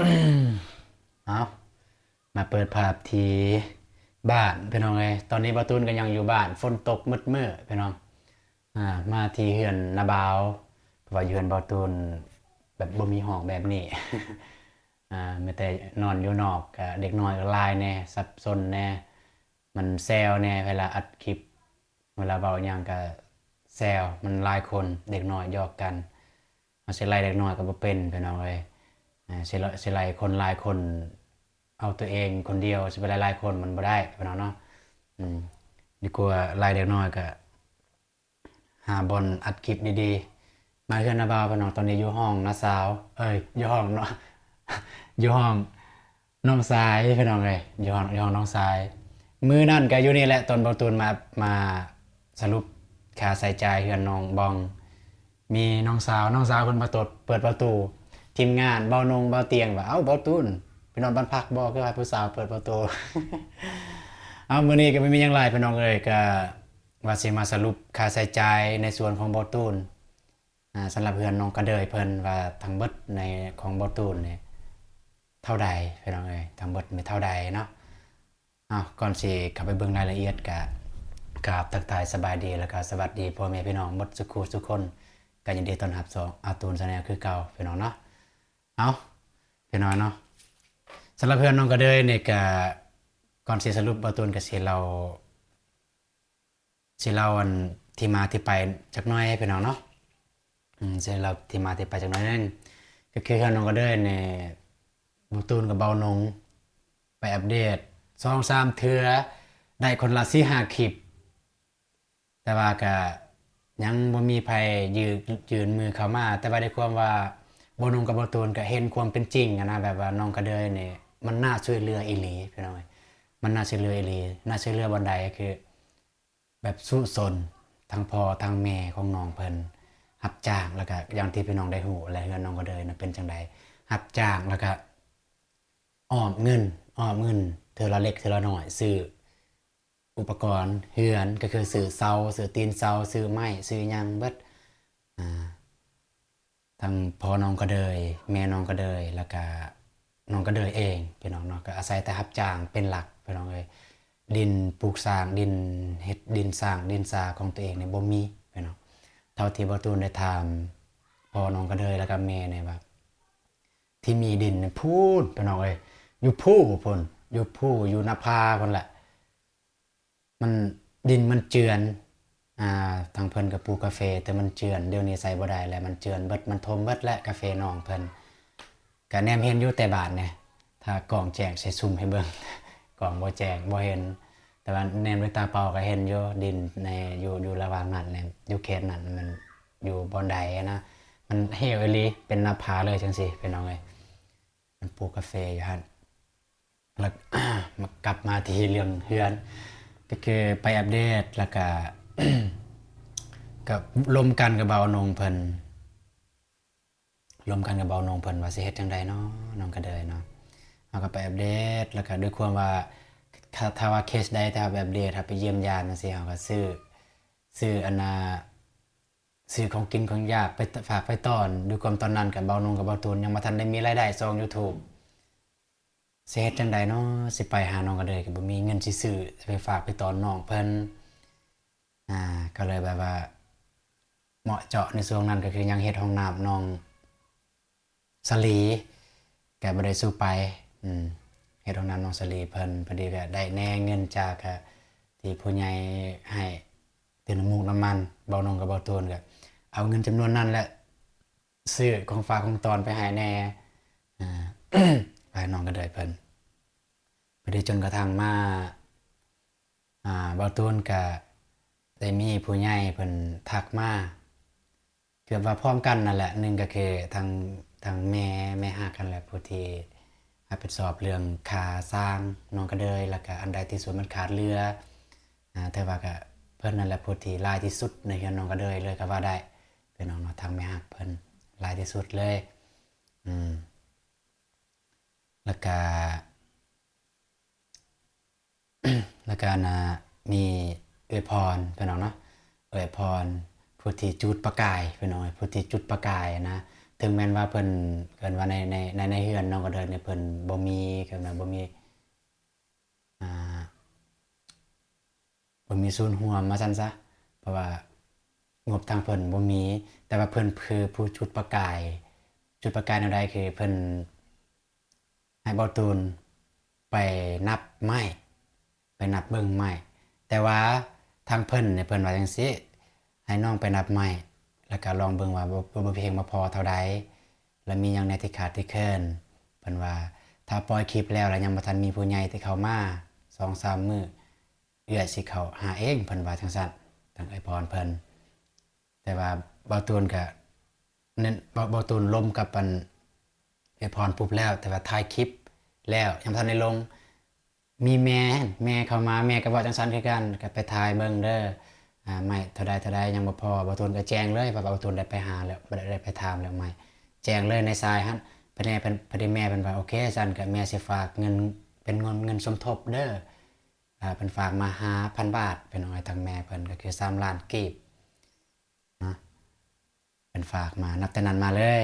เอามาเปิดภาพที่บ้านพี่น้องเลยตอนนี้บาตูนก็ยังอยู่บ้านฝนตกมืดมืดพี่น้องมาที่เฮือนนาบาวเพราะว่าเฮือนบาตูนแบบบ่มีห้องแบบนี้ไม่แต่นอนอยู่นอกเด็กน้อยก็ลายแน่สับสนแน่มันแซวแน่เวลาอัดคลิปเวลาเบาอย่างก็แซวมันหลายคนเด็กน้อยหยอกกันเอาสิไล่เด็กน้อยก็บ่เป็นพี่น้องเลยสิไล่คนหลายคนเอาตัวเองคนเดียวสิไปไล่หลายคนมันบ่ได้พี่น้องเนาะอืมดีกว่าไล่เด็กน้อยก็หาบอลอัดคลิปดีๆมาเฮือนนาบาวพี่น้องตอนนี้อยู่ห้องน้าสาวอยู่ห้องเนาะ อยู่ห้องน้องสายพี่น้องเลยอยู่ห้องน้องสายมือนั่นก็อยู่นี่แหละตอนบอลตูนมาสรุปค่าใส่ใจายเฮือนน้องบองมีน้องสาวคนมาตดเปิดประตูทีมงานเบานงเบาเตียงว่าเอ้าบอลตูนไปนอนบ้านพักบ่คือว่าผู้สาวเปิดประตู เอามื้อนี้ก็ไม่มีหยังหลายพี่น้องเอ้ยก็ว่าสิมาสรุปค่าใช้จ่ายในส่วนของบอตูนสำหรับเพื่อนน้องกระเดยเพิ่นว่าทั้งเบิดในของบอตูนเนี่ยเท่าใดพี่น้องเอ้ยทั้งเบิดมีเท่าใดเนาะก่อนสิเข้าไปเบิ่งรายละเอียดก็กราบทักทายสบายดีแล้วก็สวัสดีพ่อแม่พี่น้องหมดทุกคนก็ยินดีต้อนรับสู่อาตูนชาแนลคือเก่าพี่น้องเนาะเอาพี่น้องเนาะสำหรับเพื่อนน้องกระเดยเนี่ยก็ก่อนสิสรุปบอตูนก็สิเล่าอันที่มาที่ไปจักหน่อยให้พี่น้องเนาะสิเล่าที่มาที่ไปจักหน่อยนึงก็คือเพื่อนน้องกระเดยเนี่ยบอตูนกับเบานงไปอัปเดต2-3เทื่อได้คนละ4-5คลิปแต่ว่าก็ยังบ่มีไผยืนมือเข้ามาแต่ว่าได้ความว่าบ่นงกับบอตูนก็เห็นความเป็นจริงนะแบบว่าน้องกระเดยเนี่ยมันน่าช่วยเหลืออีหลีพี่น้องมันน่าช่วยเหลืออีหลีน่าช่วยเหลือบันไดคือแบบสู้สนทั้งพ่อทั้งแม่ของน้องเพิ่นรับจ้างแล้วก็อย่างที่พี่น้องได้ฮู้และเฮือนน้องกระเดยน่ะเป็นจังไดรับจ้างแล้วก็ออมเงินเทื่อละเล็กเทื่อละน้อยซื้ออุปกรณ์เฮือนก็คือซื้อเสาซื้อตีนเสาซื้อไม้ซื้อหยังเบิดอ่าทั้งพ่อน้องกระเดยแม่น้องกระเดยแล้วก็น้องกระเดยเองพี่น้องเนาะก็อาศัยแต่รับจ้างเป็นหลักพี่น้องเอ้ยดินปลูกสร้างดินเฮ็ดดินสร้างดินสาของตัวเองเนี่ยบ่มีพี่น้องเท่าที่บ่ตูนได้ถามพ่อน้องกระเดยแล้วก็แม่เนี่ยว่าที่มีดินเนี่ยพูนพี่น้องเอ้ยอยู่ภูพุ่นอยู่ภูอยู่นภาพุ่นแหละ มันดินมันเจือนทางเพิ่นก็ปลูกกาแฟแต่มันเจือนเดี๋ยวนี้ใส่บ่ได้แล้วมันเจือนเบิดมันทมเบิดและกาแฟน้องเพิ่นก็แนมเห็นอยู่แต่บาดเนี่ยถ้ากล้องแจ้งใส่ซูมให้เบิ่ง กล้องบ่แจ้งบ่เห็นแต่ว่าแนมด้วยตาเปล่าก็เห็นอยู่ดินในอยู่ระหว่างนั้นเนี่ยอยู่เขตนั้นมันอยู่บ่อนใดนะมันเหี่ยวอีหลีเป็นหน้าผาเลยจังซี่พี่น้องเอ้ยมันปลูกกาแฟอยู่หั่นแล้ว มากลับมาที่เรื่องเฮือน ก็คือไปอัปเดตแล้วก็ กับลมกันกับเบานงเพิ่นลมกันกับเบานงเพิ่นว่าสิเฮ็ดจังไดเนาะน้องก็เดยเนาะเฮาก็ไปอัปเดตแล้วก็ด้วยความว่าถ้าว่าเคสใดถ้าแบบอัปเดตถ้าไปเยี่ยมญาติจังซี่เฮาก็ซื้ออันน่ะซื้อของกินของอยากไปฝากไปต้อนด้วยความตอนนั้นกับเบานงกับเบาตูนยังบ่ทันได้มีรายได้ช่อง YouTube สิเฮ็ดจังใดเนาะสิไปหาน้องก็เลยก็บ่มีเงินสิซื้อไปฝากไปตอนน้องเพิ่นอ่าก็เลยแบบว่าเหมาะเจาะในช่วงนั้นก็คือยังเฮ็ดห้องน้ำน้องสลีก็บ่ได้สู้ไปอืมเฮ็ดห้องน้ำน้องสลีเพิ่นพอดีก็ได้แหน่เงินจากที่ผู้ใหญ่ให้เตือนน้ำมูกน้ำมันเบานงกับเบาตูนก็เอาเงินจำนวนนั้นแหละซื้อของฝากของตอนไปให้แหน่อ่า ไปน้องก็ได้เพิ่น พอดีจนกระทั่งมาบาตูนก็ได้มีผู้ใหญ่เพิ่นทักมาเกือบว่าพร้อมกันนั่นแหละหนึ่งก็คือทางแม่ฮักกันแหละผู้ที่รับผิดชอบเรื่องค่าสร้างน้องกระเดยแล้วก็อันใดที่ส่วนมันขาดเรือแต่ว่าก็เพิ่นนั่นแหละผู้ที่หลายที่สุดในเฮือนน้องกระเดยเลยก็ว่าได้เป็นน้องเนาะทางแม่ฮักเพิ่นหลายที่สุดเลยอืมแล้วก็ แล้วก็มีเอยพรพี่น้องเนาะเอยพรผู้ที่จุดประกายพี่น้องผู้ที่จุดประกายนะ ถึงแม้นว่าเพิ่นเกินว่าในเฮือนน้องก็เดินเนี่ยเพิ่นบ่มีก็นะอ่าบ่มีศูนย์รวมว่าซั่นซะเพราะว่างบทางเพิ่นบ่มีแต่ว่าเพิ่นคือผู้จุดประกายแนวใดคือเพิ่นให้เบาตูนไปนับไม้ไปนับเบิ่งไม้แต่ว่าทางเพิ่นเนี่ยเพิ่นว่าจังซี่ให้น้องไปนับไม้แล้วก็ลองเบิ่งว่าบ่เพลงมาพอเท่าใดแล้วมีหยังแหน่ที่ขาดที่เคินเพิ่นว่าถ้าปล่อยคลิปแล้วแล้วยังบ่ทันมีผู้ใหญ่ที่เข้ามา2-3มื้อเอื้อยสิเข้าหาเองเพิ่นว่าจังซั่นทางไอ้พรเพิ่นแต่ว่าเบาตูนก็เน้นเบาตูนล้มกับอันไอ้พรปุ๊บแล้วแต่ว่าถ่ายคลิปแล้วยังบ่ทันได้ลงมีแม่เข้ามาแม่ก็เว้าจังซั่นคือกันก็ไปถ่ายเบิ่งเด้อไม่เท่าใดยังบ่พอเบาตูนก็แจ้งเลยว่าเบาตูนได้ไปหาแล้วได้ไปถามแล้วไม่แจ้งเลยในทรายหั่นพอดีแม่เพิ่นว่าโอเคซั่นก็แม่สิฝากเงินเป็นเงินสมทบเด้อเพิ่นฝากมา5,000 บาทเป็นน้อยทางแม่เพิ่นก็คือ3ล้านกีบเนาะเพิ่นฝากมานับแต่นั้นมาเลย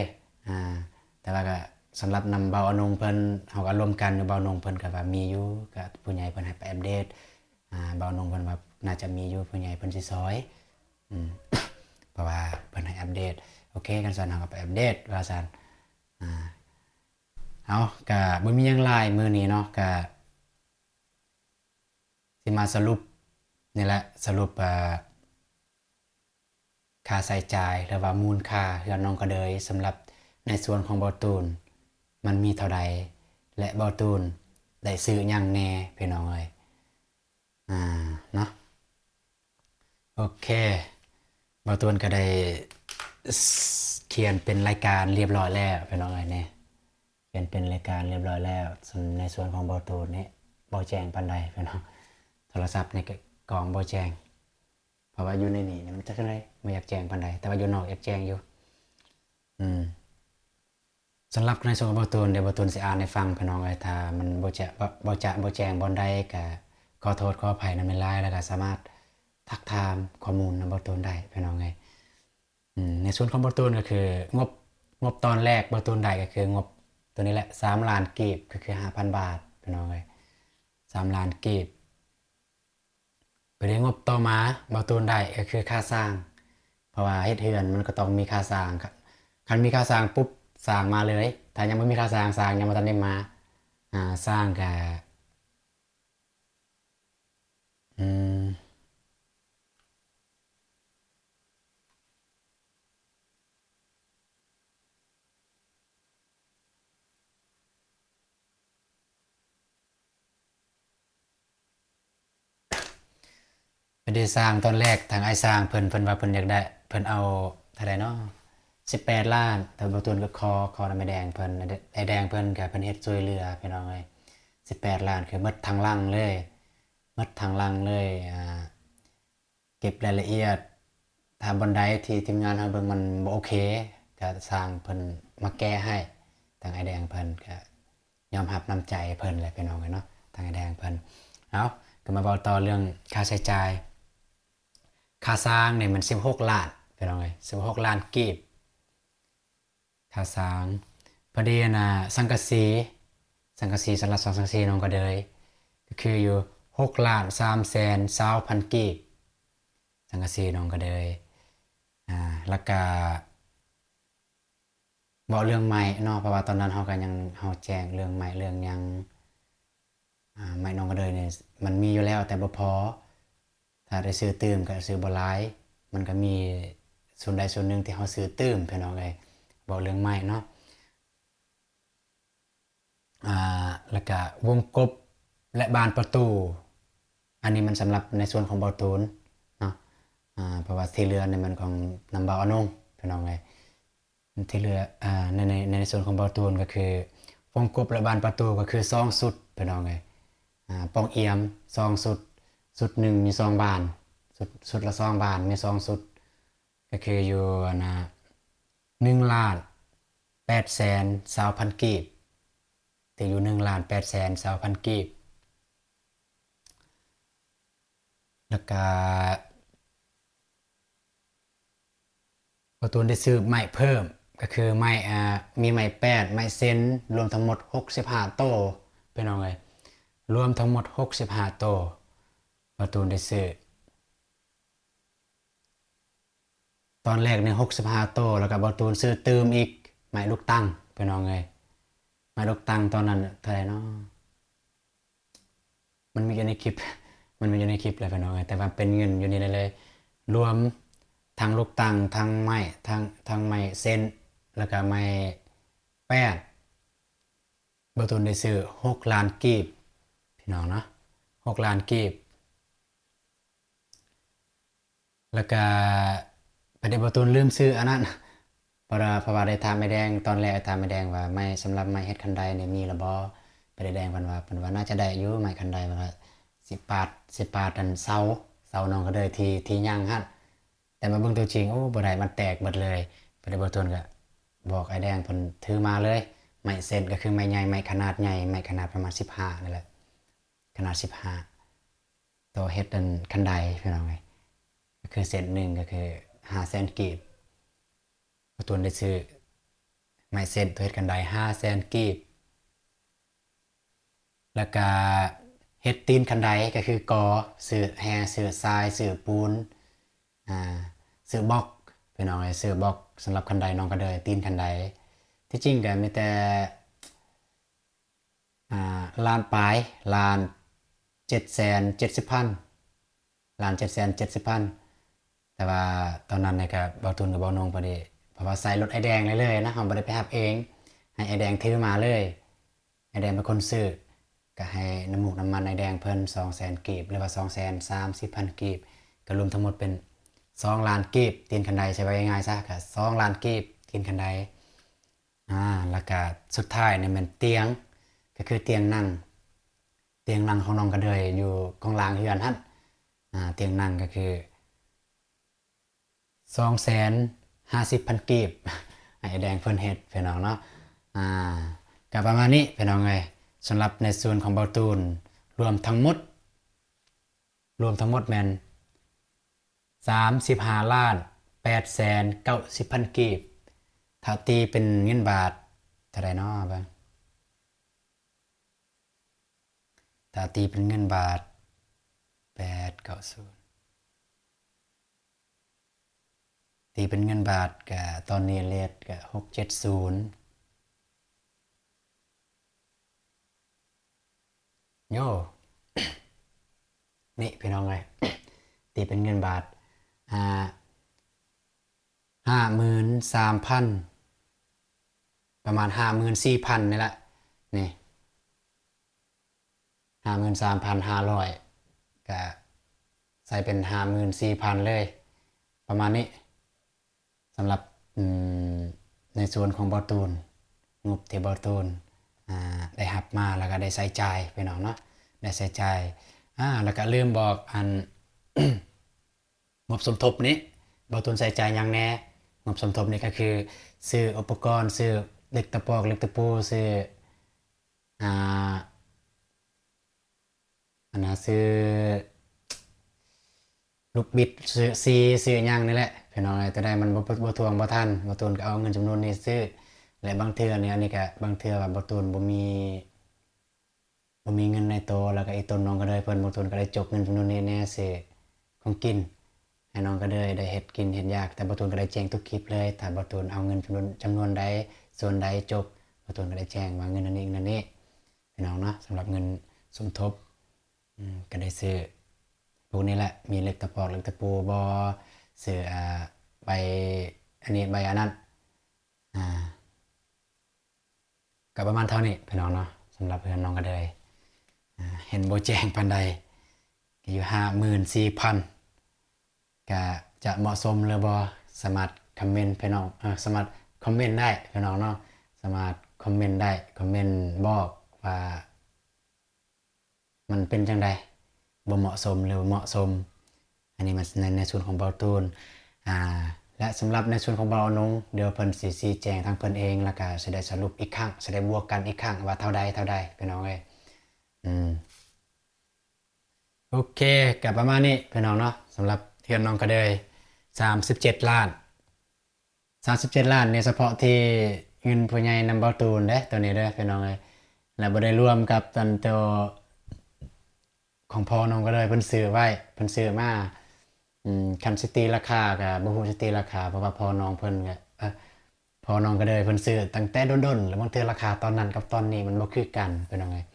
แต่ว่าก็สำหรับนำเบาอนงเพิ่นเฮาก็ร่วมกันกับเบาอนงเพิ่นก็ว่ามีอยู่ก็ผู้ใหญ่เพิ่นให้ไปอัปเดตเบาอนงเพิ่นว่าน่าจะมีอยู่ผู้ใหญ่เพิ่นสิซอยอืม เพราะว่าเพิ่นให้อัปเดตโอเคกันซั่นเฮาก็ไปอัปเดตว่าซั่นเอาก็บ่มีหยังหลายมื้อนี้เนาะก็สิมาสรุปนี่แหละสรุปค่าใช้จ่ายหรือว่ามูลค่าเรือนน้องกระเดยสำหรับในส่วนของเบาตูนมันมีเท่าใดและเบาตูนได้ซื้อหยังแหน่พี่น้องเอ้ยเนาะโอเคเบาตูนก็ได้เขียนเป็นรายการเรียบร้อยแล้วพี่น้องเอ้ยเนี่ยเขียนเป็นรายการเรียบร้อยแล้วในส่วนของเบาตูนนี่บ่แจ้งปานใดพี่น้องโทรศัพท์นี่ก็กล่องบ่แจ้งเพราะว่าอยู่ในนี่มันจะขึ้นได้ไม่อยากแจ้งปานใดแต่ว่าอยู่นอกอยากแจ้งอยู่สำหรับในส่วนของเบาตูนเดี๋ยวเบาตูนสิอ่านให้ฟังพี่น้องเอ้ยถ้ามันบ่แจ้งบ่ได้ก็ขอโทษขออภัยนำในไลน์แล้วก็สามารถทักถามข้อมูลนำเบาตูนได้พี่น้องเอ้ยในส่วนของเบาตูนก็คืองบตอนแรกเบาตูนได้ก็คืองบตัวนี้แหละ3ล้านกีบก็คือ 5,000 บาทพี่น้องเอ้ย3ล้านกีบไปได้งบต่อมาเบาตูนได้ก็คือค่าสร้างเพราะว่าเฮ็ดเฮือนมันก็ต้องมีค่าสร้างครับคันมีค่าสร้างปุ๊บสร้างมาเลยถ้ายังไม่มีค่าสร้างยังบ่ทันได้มาสร้างก็อืมไม่ได้สร้างตอนแรกทางไอ้สร้างเพิ่นว่าเพิ่นอยากได้เพิ่นเอาเท่าใดเนาะ18ล้านแต่บ่ตูนก็ขอน้ำไอ้แดงเพิ่นไอ้แดงเพิ่นก็เพิ่นเฮ็ดช่วยเหลือพี่น้องเอ้ย18ล้านคือหมดทั้งหลังเลยหมดทั้งหลังเลยเก็บรายละเอียดถ้าบอนใดที่ทีมงานเฮาเบิ่งมันบ่โอเคก็สร้างเพิ่นมาแก้ให้ทางไอ้แดงเพิ่นก็ยอมรับน้ำใจเพิ่นแหละพี่น้องเอ้ยเนาะทางไอ้แดงเพิ่นเอาก็มาเว้าต่อเรื่องค่าใช้จ่ายค่าสร้างเนี่ยมัน16ล้านพี่น้องเอ้ย16ล้านกีบค่าสร้างพอดีน่ะสังกะสีสำหรับสังกะสีน้องก็เลยก็คืออยู่6,320,000กีบสังกะสีน้องก็เลยแล้วก็เว้าเรื่องไม้เนาะเพราะว่าตอนนั้นเฮาก็ยังเฮาแจ้งเรื่องไม้เรื่องหยังไม้น้องก็เลยเนี่ยมันมีอยู่แล้วแต่บ่พอถ้าได้ซื้อตื้มก็ซื้อบ่หลายมันก็มีส่วนใดส่วนหนึ่งที่เฮาซื้อตื้มพี่น้องเอ้ยเว้าเรื่องไม้เนาะแล้วก็วงกบและบานประตูอันนี้มันสำหรับในส่วนของเบาตูนเนาะเพราะว่าที่เหลือเนี่ยมันของนำเบาอนงพี่น้องเอ้ยที่เหลือในส่วนของเบาตูนก็คือวงกบและบานประตูก็คือ2สุดพี่น้องเอ้ยปองเอี่ยม2สุดสุดหนึ่งมี2บานสุดละ2บานมี2สุดก็คืออยู่นะ1,820,000กีบถึงอยู่1,820,000กีบแล้วก็ประตูนได้ซื้อไม้เพิ่ม ก็คือไม้มีไม้แปดไม้เซนรวมทั้งหมด65โต้พี่น้องเอ้ยรวมทั้งหมด65โต้บาตูนได้ซื้อตอนแรกเนี่ย65โต้แล้วก็บาตูนซื้อเติมอีกไม้ลูกตั้งพี่น้องเอ้ยไม้ลูกตั้งตอนนั้นเท่าไหร่เนาะมันมีอยู่ในคลิปมันมีอยู่ในคลิปเลยพี่น้องเอ้ยแต่ว่าเป็นเงินอยู่นี่เลยรวมทั้งลูกตั้งทั้งไม้ทั้งไม้เซนแล้วก็ไม้แปด บาตูนได้ซื้อ6 ล้านกีบพี่น้องเนาะ6 ล้านกีบแล้วก็ประเดี๋ยวบาตูนลืมซื้ออันนั้นเพราะว่าได้ถามไม้แดงตอนแรกถามไม้แดงว่าไม้สำหรับไม้เฮ็ดคันไดเนี่ยมีละบ่ไปได้แดงเพิ่นว่าน่าจะได้อยู่ไม้คันไดมันว่า10 บาทอันเสาน้องก็เลยที่ย่างหั่นแต่มาเบิ่งตัวจริงโอ้บ่ได้มันแตกหมดเลยไปได้บาตูนก็บอกไอ้แดงเพิ่นถือมาเลยไม้เส้นก็คือไม้ใหญ่ไม้ขนาดใหญ่ไม้ขนาดประมาณ15นี่แหละ ขนาด15ตัวเฮ็ดเป็นคันไดพี่น้องไงก็คือเส้นหนึ่งก็คือ500,000กีบตัวได้ซื้อไม้เส้นตัวเฮ็ดคันได500,000กีบแล้วก็เฮ็ดตีนคันไดก็คือกอซื้อแฮซื้อทรายซื้อปูนอ่าซื้อบล็อกพี่น้องไงซื้อบล็อกสำหรับคันไดน้องก็เลยตีนคันไดที่จริงก็มีแต่ล้านปลายล้าน770,000ล้าน770,000แต่ว่าตอนนั้นเนี่ยก็บ่าวตุนกับบ่าวนงพอดีเพราะว่าใส่รถไอแดงเลยนะเราบ่ได้ไปรับเองให้ไอแดงถือมาเลยไอแดงเป็นคนซื้อก็ให้น้ำมูกน้ำมันไอแดงเพิ่น200,000กีบหรือว่า230,000กีบก็รวมทั้งหมดเป็น2 ล้านกีบตีนคันไดใช้ไว้ง่ายๆซะก็2 ล้านกีบตีนคันไดแล้วก็สุดท้ายเนี่ยมันเตียงก็คือเตียงนั่งของน้องกระเดยอยู่ของหลังเฮือนหั่นเตียงนั่งก็คือ250,000กีบไอ้แดงเพิ่นเฮ็ดพี่น้องเนาะอ่าก็ประมาณนี้พี่น้องเอ้ยสำหรับในส่วนของเบาตูนรวมทั้งหมดแม่น35,890,000กีบถ้าตีเป็นเงินบาทเท่าใดเนาะบ้างถ้าตีเป็นเงินบาท890ตีเป็นเงินบาทก็ตอนนี้เรทก็670โย่นี่พี่น้องเลยตีเป็นเงินบาทอ่า53,000ประมาณ54,000นี่แหละนี่53,500ก็ใส่เป็น54,000เลยประมาณนี้สำหรับในส่วนของบอตูนงบที่บอตูนได้หับมาแล้วก็ได้ใส่ใจพี่น้องเนาะได้ใส่ใจแล้วก็ลืมบอกอัน งบสมทบนี้บอตูนใส่ใจอย่างแน่งบสมทบนี่ก็คือซื้ออุปกรณ์ซื้อเหล็กตะปอกเหล็กตะปูซื้ออ่าอันนะซื้อลูกบิดซื้อหยังนี่แหละพี่น้องแต่ได้มันบ่ทวงบ่ทันบ่ตูนก็เอาเงินจำนวนนี้ซื้อและบางเทื่อเนี่ยอันนี้ก็บางเทื่อว่าบ่ตูนบ่มีเงินในโตวแล้วก็อีตนน้องก็เลยเพิ่นบ่ตูนก็ได้จกเงินจำนวนนี้แน่ซื้อของกินให้น้องก็เลยได้เฮ็ดกินเฮ็ดยากแต่บ่ตูนก็ได้แจ้งทุกคลิปเลยถ้าบ่ตูนเอาเงินจำนวนใดส่วนใดจกบ่ตูนก็ได้แจ้งว่าเงินอันนี้เงินนี้พี่น้องเนาะสำหรับเงินสมทบก็ได้ซื้อพวกนี้แหละมีเหล็กตะปอกเหล็กตะปูบอซื้อใบอันนี้ใบอันนั้นอ่าก็ประมาณเท่านี้พี่น้องเนาะสำหรับเพื่อนน้องก็เลยเห็นโบแจ้งปันใดก็อยู่54,000ก็จะเหมาะสมหรือบอสามารถคอมเมนต์พี่น้องสามารถคอมเมนต์ได้พี่น้องเนาะสามารถคอมเมนต์ได้คอมเมนต์บอกว่ามันเป็นจังใดบ่เหมาะสมหรือเหมาะสมอันนี้มันในส่วนของเบาตูนอ่าและสำหรับในส่วนของเบาอนงเดี๋ยวเพิ่นสิชี้แจงทางเพิ่นเองแล้วก็สิได้สรุปอีกครั้งสิได้บวกกันอีกครั้งว่าเท่าใดพี่น้องเอ้ยโอเคก็ประมาณนี้พี่น้องเนาะสำหรับเทือนน้องก็เลย37 ล้าน 37ล้านเนี่ยเฉพาะที่เงินผู้ใหญ่นำเบาตูนเด้ตัวนี้เด้อพี่น้องเอ้ยแล้วบ่ได้รวมกับตอนตัวของพ่อน้องก็เลยเพิ่นซื้อไว้เพิ่นซื้อมาคันสิตีราคาก็บ่ฮู้สิตีราคาเพราะว่าพ่อน้องเพิ่นก็พ่อน้องก็เลยเพิ่นซื้อตั้งแต่ดนๆแล้วบางเทื่อราคาตอนนั้นกับตอนนี้มันบ่คือกันพี่น้องเอ้ย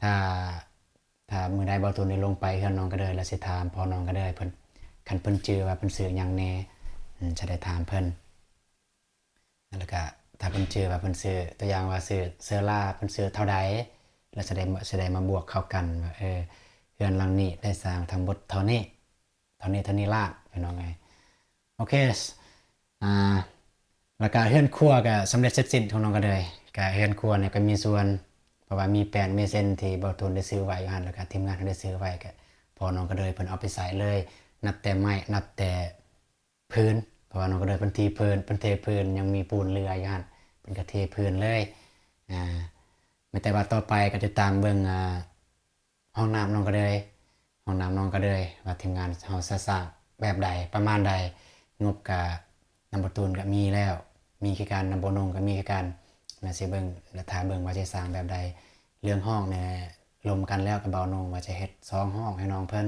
ถ้ามื้อใดเบาตูนได้ลงไปเฮือนน้องก็เลยแล้วสิถามพ่อน้องก็เลยเพิ่นคันเพิ่นชื่อว่าเพิ่นซื้อหยังแน่จะได้ถามเพิ่น แล้วก็ถ้าเพิ่นชื่อว่าเพิ่นซื้อตัวอย่างว่าซื้อเสื้อลาเพิ่นซื้อเท่าใดแล้วจะได้มาบวกเข้ากันว่าเรือนหลังนี้ได้สร้างทั้งหมดเท่านี้ล้านพี่น้องไงโอเคอ่าแล้วก็เรือนครัวก็สำเร็จเสร็จสิ้นของน้องก็เลยก็เรือนครัวเนี่ยก็มีส่วนเพราะว่ามีแป้นมีเส้นที่บ่ตูนได้ซื้อไว้อยู่หั่นแล้วก็ทีมงานได้ซื้อไว้ก็พอน้องก็เลยเพิ่นเอาไปใส่เลยนับแต่ไม้นับแต่พื้นเพราะว่าน้องก็เลยเพิ่นทีพื้นเพิ่นเทพื้นยังมีปูนเรืออยู่หั่นเพิ่นก็เทพื้นเลยไม่แต่ว่าต่อไปก็จะตามเบิ่งห้องน้ำน้องก็เลยห้องน้ำน้องก็เลยว่าทีมงานเฮาสร้างแบบใดประมาณใดงบก็นำบ่ตูนก็มีแล้วมีคือการนำบ่นงก็มีคือการน่าสิเบิ่งแล้วถ้าเบิ่งว่าสิสร้างแบบใดเรื่องห้องเนี่ยลมกันแล้วกับเบานงว่าจะเฮ็ด2ห้องให้น้องเพิ่น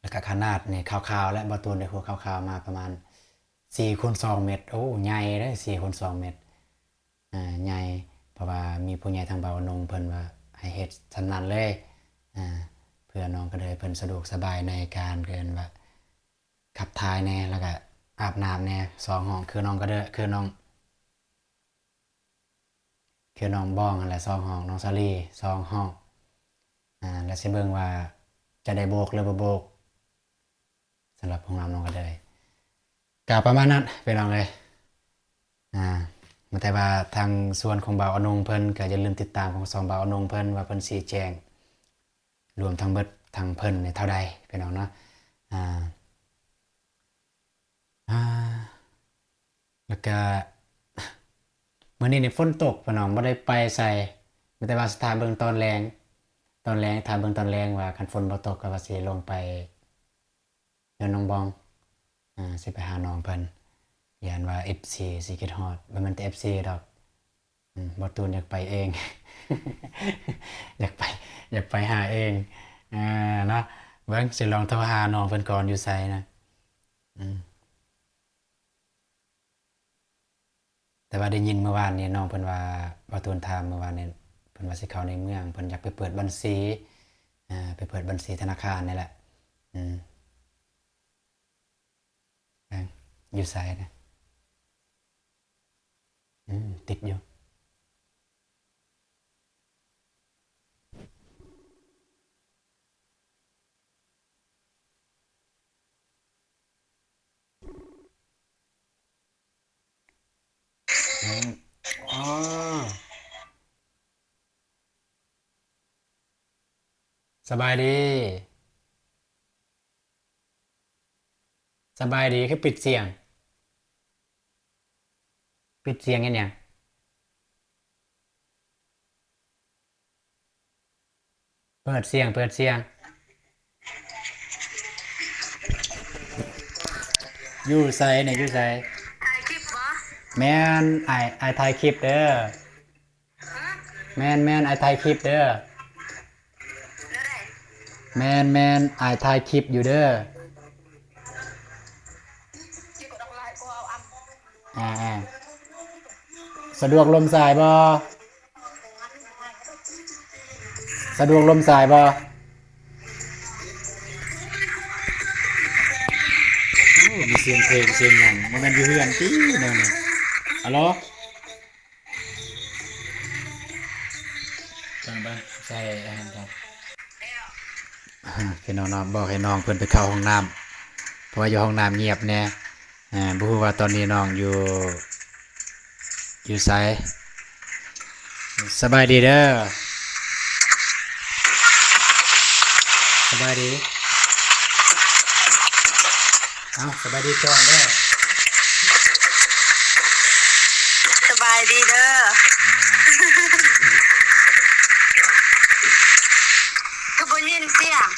แล้วก็ขนาดนี่คร่าวๆและบ่ตูนได้หัวคร่าวๆมาประมาณ4คูณ2เมตรโอ้ใหญ่เด้อ4คูณ2เมตรใหญ่เพราะว่ามีผู้ใหญ่ทางเบานงเพิ่นว่าให้เฮ็ดสำนั้นเลยเพื่อน้องก็เลยเพิ่นสะดวกสบายในการเกินว่าขับถ่ายแน่แล้วก็อาบน้ำแน่2ห้องคือน้องก็เด้อคือน้องบ้องนั่นแหละ2ห้องน้องซาลี2ห้องแล้วสิเบิ่งว่าจะได้โบกหรือบ่โบกสำหรับห้องน้ำน้องก็ได้ก็ประมาณนั้นไปลองเลยแต่ว่าทางส่วนของบ่าวอนงเพิ่นก็อย่าลืมติดตามของ2บ่าวอนงเพิ่นว่าเพิ่นสิแจ้งรวมทั้งเบิดทั้งเพิ่นเนี่ยเท่าใดพี่น้องเนาะแล้วก็มื้อนี้นี่ฝนตกพี่น้องบ่ได้ไปไสมีแต่ว่าสถาเบิ่งตอนแลงถ้าเบิ่งตอนแลงว่าคันฝนบ่ตกก็ว่าสิลงไปเรือนน้องบองสิไปหาน้องเพิ่นย่านว่า FC สิคิดฮอดบ่แม่นแต่ FC ดอกบ่ตูนอยากไปเอง อยากไปหาเองเนาะเบิ่งสิลองโทรหาน้องเพิ่นก่อนอยู่ไสนะแต่ว่าได้ยินเมื่อวานนี้น้องเพิ่นว่าบ่ตูนถามเมื่อวานนี้เพิ่นว่าสิเข้าในเมืองเพิ่นอยากไปเปิดบัญชีไปเปิดบัญชีธนาคารนี่แหละอยู่ไสนะติดอยู่อ๋อสบายดีคือปิดเสียงเฮ็ดหยังเปิดเสียงอยู่ไสเนี่ยอยู่ไสถ่ายคลิปวะแม่นอ้ายถ่ายคลิปเด้อแม่นอ้ายถ่ายคลิปเด้อแล้วได้แม่นอ้ายถ่ายคลิปอยู่เด้อที่กดออกไลน์ก็เอาอ่าสะดวกลมสายบ่สะดวกลมสายบ่โอ้มีเสียงเพลงเสียงหยังบ่แม่นอยู่เฮือนติแนวนี้ฮัลโหลจังบ่ใส่อาหารครับพี่น้องๆบอกให้น้องเพิ่นไปเข้าห้องน้ำเพราะว่าอยู่ห้องน้ำเงียบแน่บ่ฮู้ว่าตอนนี้น้องอยู่ไสสบายดีเด้อสบายดีสบายดีก่อนเด้อสบายดีเด้อคือบนยินเสียง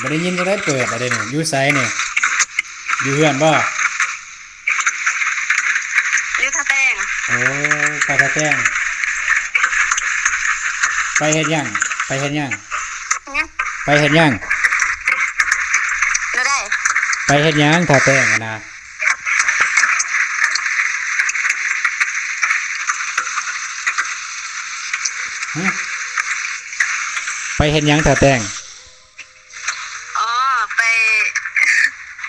บ่ได้ยินจะได้เปิดอะไรนี่อยู่ไสนี่อยู่เฮือนบ่ แป้งไปเฮ็ดหยังไปเฮ็ดหยัง เนี่ย ไปเฮ็ดหยัง แล้วได้ ไปเฮ็ดหยังถ้าแป้งอะนะฮะไปเฮ็ดหยังถ้าแป้ง อ๋อไป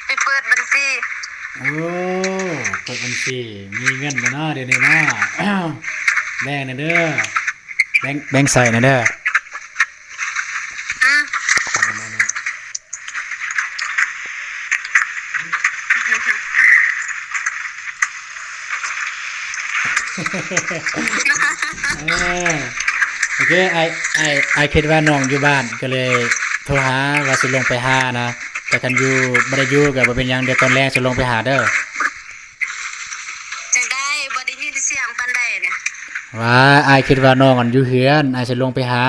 ไปเปิดบัญชี โอ้เปิดบัญชีมีเงินบ่เนาะเดี๋ยวนี้เนาะ อ้าวแบ่งหน่อยเด้อแบ่งใส่หน่อยเด้อ อืม เออโอเคไอคิดว่าน้องอยู่บ้านก็เลยโทรหาว่าสิลงไปหานะแต่กันอยู่บ่ได้อยู่ก็บ่เป็นหยังเดี๋ยวตอนแรกสิลงไปหาเด้อ จังได้บ่ได้ยินเสียงปานใดเนี่ย ว่าไอคิดว่าน้องอันอยู่เฮือนไอสิลงไปหา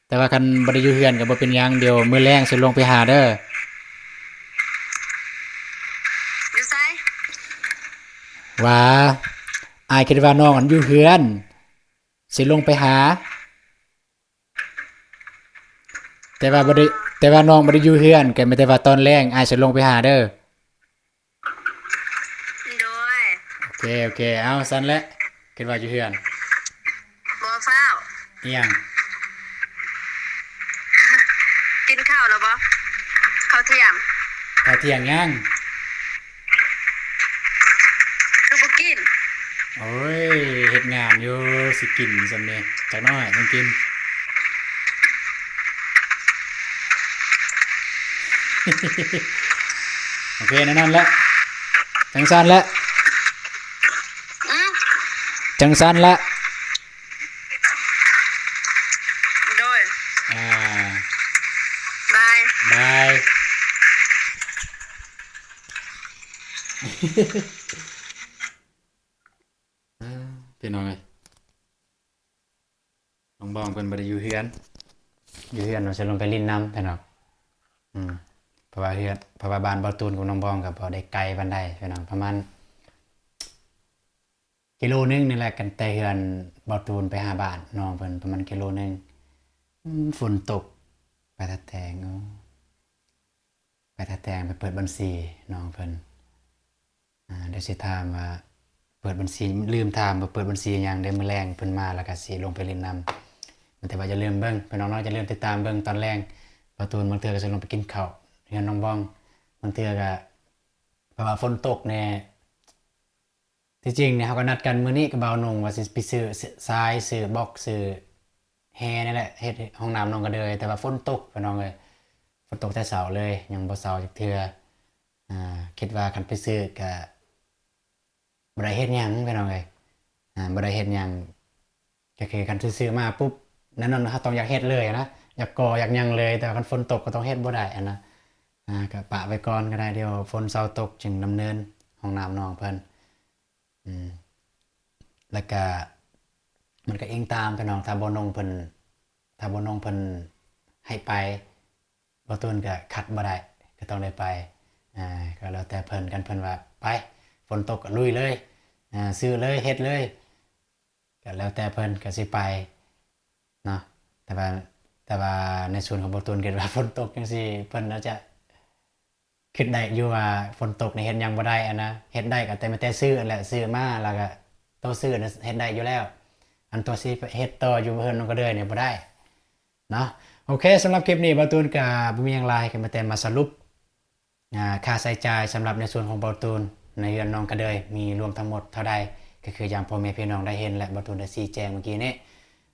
แต่ว่าคันบ่ได้อยู่เฮือนก็บ่เป็นหยังเดี๋ยวมื้อแลงสิลงไปหาเด้อ อยู่ไส ว่าไอคิดว่าน้องอันอยู่เฮือนสิลงไปหา แต่ว่าบ่ได้แต่ว่าน้องบ่ได้อยู่เฮือนก็ไม่แต่ว่าตอนแรงไอสิลงไปหาเด้อ โดย โอเคเอาซั่นแหละคิดว่าอยู่เฮือน บ่ฟ้าว อีหยัง กินข้าวแล้วบ่ข้าวเที่ยง ข้าวเที่ยงยัง คือบ่กิน โอ้ยเฮ็ดงานอยู่สิกินซำนี้จักหน่อยต้องกิน โอเคนั่นแหละจังซั่นแหละ อืม จังซั่นแหละ โดย อ่า บาย บาย พี่น้องเอ้ยน้องบองเพิ่นบ่ได้อยู่เฮือนว่าสิลงไปลิ้นน้ำพี่น้องเพราะว่าบ้านบ่าวตูนกับน้องบองก็บ่ได้ไกลปานใดพี่น้องประมาณกิโลนึงนี่แหละกันแต่เฮือนบ่าวตูนไปหาบ้านน้องเพิ่นประมาณกิโลนึงฝนตกไปตะแตงไปเปิดบัญชีน้องเพิ่นเดี๋ยวสิถามว่าเปิดบัญชีลืมถามว่าเปิดบัญชีหยังได้มื้อแลงเพิ่นมาแล้วก็สิลงไปเล่นน้ำแต่ว่าอย่าลืมเบิ่งพี่น้องๆอย่าลืมติดตามเบิ่งตอนแรงบ่าวตูนบางเทื่อก็สิลงไปกินข้าวเฮือนน้องบองบางเทื่อก็เพราะว่าฝนตกแน่ที่จริงเนี่ยเฮาก็นัดกันมื้อนี้กับบ่าวนงว่าสิไปซื้อทรายซื้อบล็อกซื้อแฮนี่แหละเฮ็ดห้องน้ำน้องก็เลยแต่ว่าฝนตกพี่น้องเอ้ยฝนตกแต่เช้าเลยยังบ่เช้าจักเทื่อคิดว่าคันไปซื้อก็บ่ได้เฮ็ดหยังพี่น้องเอ้ยบ่ได้เฮ็ดหยังก็คือคันซื้อมาปุ๊บนั่นน่ะเราต้องอยากเฮ็ดเลยนะอยากก่ออยากหยังเลยแต่ว่าคันฝนตกก็ต้องเฮ็ดบ่ได้นะก็ปะไว้ก่อนก็ได้เดี๋ยวฝนเช้าตกจึงดำเนินห้องน้ำน้องเพิ่นแล้วก็มันก็อิงตามพี่น้องถ้าบ่นงเพิ่นให้ไปบ่ตูนก็ขัดบ่ได้ก็ต้องได้ไปก็แล้วแต่เพิ่นกันเพิ่นว่าไปฝนตกก็ลุยเลยซื้อเลยเฮ็ดเลยก็แล้วแต่เพิ่นก็สิไปเนาะแต่ว่าในส่วนของบ่ตูนคิดว่าฝนตกจังซี่เพิ่นน่าจะคิดได้อยู่ว่าฝนตกนี่เฮ็ดหยังบ่ได้นะเฮ็ดได้ก็แต่ซื้อนั่นแหละซื้อมาแล้วก็ตัวซื้อน่ะเฮ็ดได้อยู่แล้วอันตัวสิเฮ็ดต่ออยู่เพิ่นก็เด้อเนี่ยบ่ได้เนาะโอเคสำหรับคลิปนี้บ่ตูนก็บ่มีหยังหลายก็มาแต่มาสรุปค่าใช้จ่ายสำหรับในส่วนของบ่ตูนในเรือนน้องกระเดยมีรวมทั้งหมดเท่าใดก็คืออย่างพ่อแม่พี่น้องได้เห็นและบ่ตูนได้ชี้แจงเมื่อกี้นี้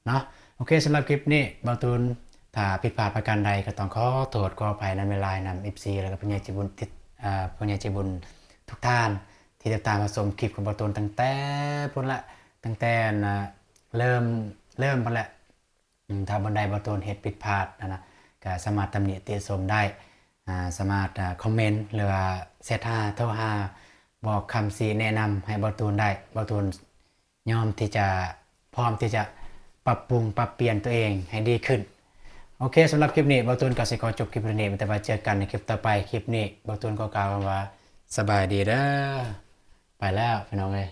เนาะโอเคสำหรับคลิปนี้บ่ตูนถ้าผิดพลาดประการใดก็ต้องขอโทษขออภัยในเวลานำ FC แล้วก็ผู้ใหญ่ใจบุญผู้ใหญ่ใจบุญทุกท่านที่ติดตามมาชมคลิปของบ่ตูนตั้งแต่พุ่นละตั้งแต่เริ่มพุ่นแหละถ้าบนใดบ่ตูนเฮ็ดผิดพลาดนะก็สามารถตำหนิติชมได้สามารถคอมเมนต์หรือว่าแชทหาโทรหาบอกคำชี้แนะนำให้บ่ตูนได้บ่ตูนยอมที่จะพร้อมที่จะปรับปรุงปรับเปลี่ยนตัวเองให้ดีขึ้นโอเคสำหรับคลิปนี้บ่ตูนก็สิขอจบคลิปนี้แต่ว่าเจอกันในคลิปต่อไปคลิปนี้บ่ตูนก็กล่าวว่าสบายดีเด้อไปแล้วพี่น้องเอ้ย